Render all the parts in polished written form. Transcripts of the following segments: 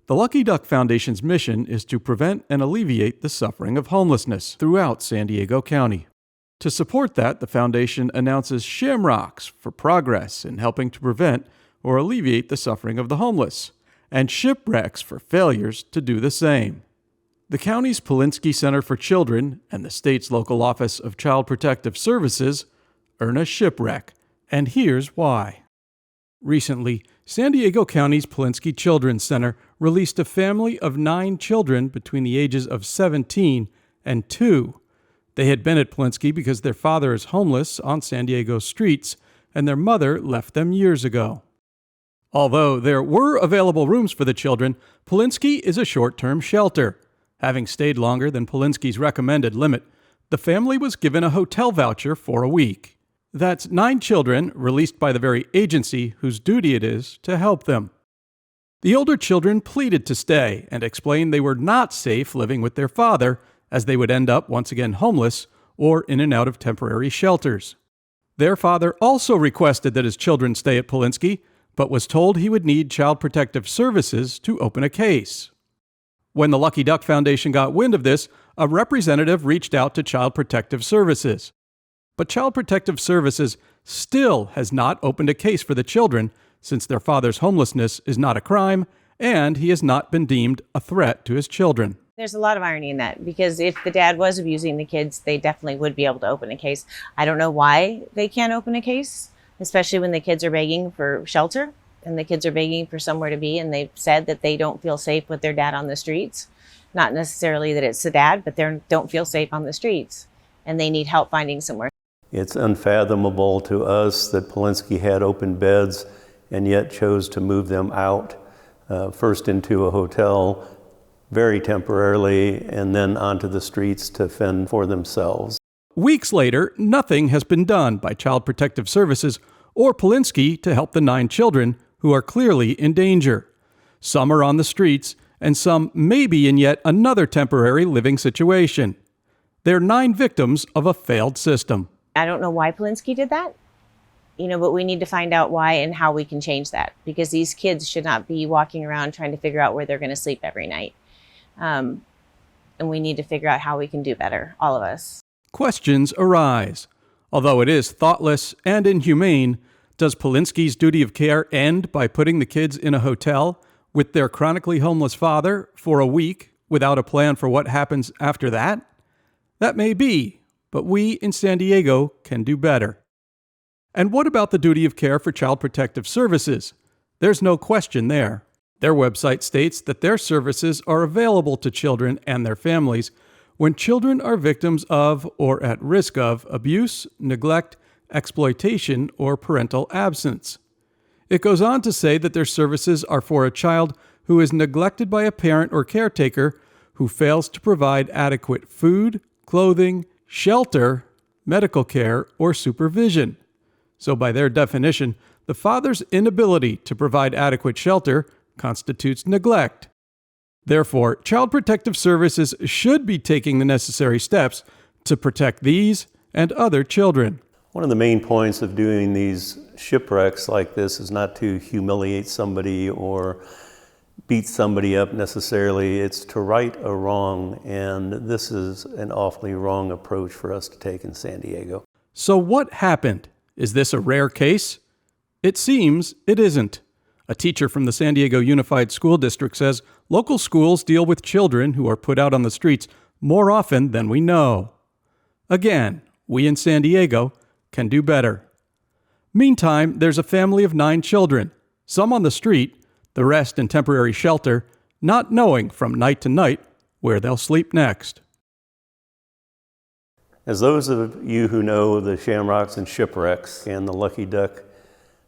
The Lucky Duck Foundation's mission is to prevent and alleviate the suffering of homelessness throughout San Diego County. To support that, the foundation announces shamrocks for progress in helping to prevent or alleviate the suffering of the homeless, and shipwrecks for failures to do the same. The county's Polinsky Center for Children and the state's local Office of Child Protective Services earn a shipwreck, and here's why. Recently, San Diego County's Polinsky Children's Center released a family of 9 children between the ages of 17 and 2. They had been at Polinsky because their father is homeless on San Diego streets, and their mother left them years ago. Although there were available rooms for the children, Polinsky is a short-term shelter. Having stayed longer than Polinsky's recommended limit, the family was given a hotel voucher for a week. That's 9 children released by the very agency whose duty it is to help them. The older children pleaded to stay and explained they were not safe living with their father, as they would end up once again homeless or in and out of temporary shelters. Their father also requested that his children stay at Polinsky, but was told he would need Child Protective Services to open a case. When the Lucky Duck Foundation got wind of this, a representative reached out to Child Protective Services. But Child Protective Services still has not opened a case for the children, since their father's homelessness is not a crime, and he has not been deemed a threat to his children. There's a lot of irony in that, because if the dad was abusing the kids, they definitely would be able to open a case. I don't know why they can't open a case, especially when the kids are begging for shelter and the kids are begging for somewhere to be, and they've said that they don't feel safe with their dad on the streets. Not necessarily that it's the dad, but they don't feel safe on the streets, and they need help finding somewhere. It's unfathomable to us that Polinsky had open beds and yet chose to move them out, first into a hotel very temporarily and then onto the streets to fend for themselves. Weeks later, nothing has been done by Child Protective Services or Polinsky to help the 9 children who are clearly in danger. Some are on the streets, and some may be in yet another temporary living situation. They're 9 victims of a failed system. I don't know why Polinsky did that, but we need to find out why and how we can change that, because these kids should not be walking around trying to figure out where they're going to sleep every night. And we need to figure out how we can do better, all of us. Questions arise. Although it is thoughtless and inhumane, does Polinsky's duty of care end by putting the kids in a hotel with their chronically homeless father for a week without a plan for what happens after that? That may be, but we in San Diego can do better. And what about the duty of care for Child Protective Services? There's no question there. Their website states that their services are available to children and their families when children are victims of or at risk of abuse, neglect, exploitation, or parental absence. It goes on to say that their services are for a child who is neglected by a parent or caretaker who fails to provide adequate food, clothing, shelter, medical care, or supervision. So by their definition, the father's inability to provide adequate shelter constitutes neglect. Therefore, Child Protective Services should be taking the necessary steps to protect these and other children. One of the main points of doing these shipwrecks like this is not to humiliate somebody or beat somebody up necessarily. It's to right a wrong, and this is an awfully wrong approach for us to take in San Diego. So what happened? Is this a rare case? It seems it isn't. A teacher from the San Diego Unified School District says local schools deal with children who are put out on the streets more often than we know. Again, we in San Diego can do better. Meantime, there's a family of 9 children, some on the street, the rest in temporary shelter, not knowing from night to night where they'll sleep next. As those of you who know the Shamrocks and Shipwrecks and the Lucky Duck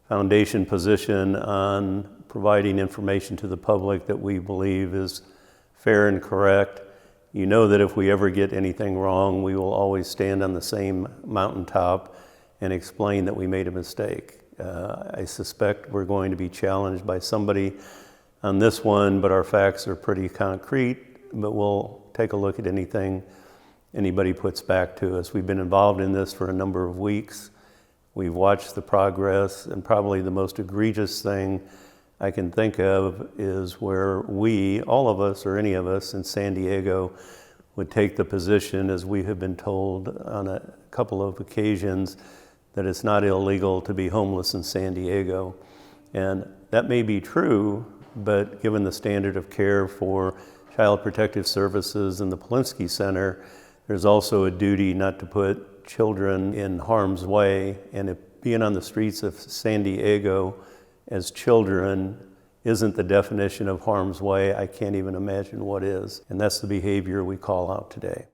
Foundation position on providing information to the public that we believe is fair and correct, you know that if we ever get anything wrong, we will always stand on the same mountaintop and explain that we made a mistake. I suspect we're going to be challenged by somebody on this one, but our facts are pretty concrete, but we'll take a look at anything anybody puts back to us. We've been involved in this for a number of weeks. We've watched the progress, and probably the most egregious thing I can think of is where we, all of us or any of us in San Diego, would take the position, as we have been told on a couple of occasions, that it's not illegal to be homeless in San Diego. And that may be true, but given the standard of care for Child Protective Services and the Polinsky Center, there's also a duty not to put children in harm's way. And if being on the streets of San Diego as children isn't the definition of harm's way, I can't even imagine what is. And that's the behavior we call out today.